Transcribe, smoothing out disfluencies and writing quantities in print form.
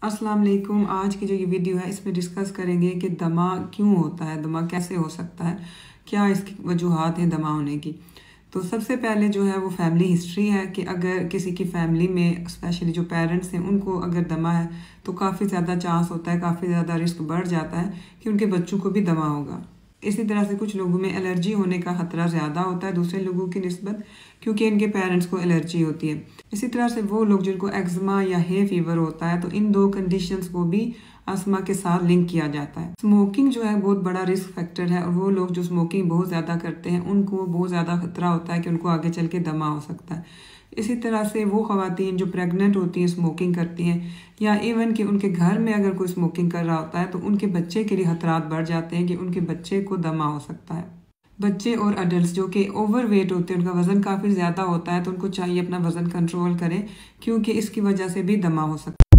अस्सलाम वालेकुम। आज की जो ये वीडियो है इसमें डिस्कस करेंगे कि दमा क्यों होता है, दमा कैसे हो सकता है, क्या इसकी वजूहात हैं दमा होने की। तो सबसे पहले जो है वो फैमिली हिस्ट्री है कि अगर किसी की फैमिली में स्पेशली जो पेरेंट्स हैं उनको अगर दमा है तो काफ़ी ज़्यादा चांस होता है, काफ़ी ज़्यादा रिस्क बढ़ जाता है कि उनके बच्चों को भी दमा होगा। इसी तरह से कुछ लोगों में एलर्जी होने का ख़तरा ज़्यादा होता है दूसरे लोगों की निस्बत, क्योंकि इनके पेरेंट्स को एलर्जी होती है। इसी तरह से वो लोग जिनको एक्ज़मा या हे फीवर होता है तो इन दो कंडीशंस को भी अस्थमा के साथ लिंक किया जाता है। स्मोकिंग जो है बहुत बड़ा रिस्क फैक्टर है और वो लोग जो स्मोकिंग बहुत ज़्यादा करते हैं उनको बहुत ज़्यादा खतरा होता है कि उनको आगे चल के दमा हो सकता है। इसी तरह से वो ख़वातीन जो प्रेग्नेंट होती हैं, स्मोकिंग करती हैं, या इवन कि उनके घर में अगर कोई स्मोकिंग कर रहा होता है तो उनके बच्चे के लिए खतरात बढ़ जाते हैं कि उनके बच्चे को दमा हो सकता है। बच्चे और अडल्ट जो कि ओवर वेट होते हैं, उनका वज़न काफ़ी ज़्यादा होता है, तो उनको चाहिए अपना वज़न कंट्रोल करें क्योंकि इसकी वजह से भी दमा हो सकता है।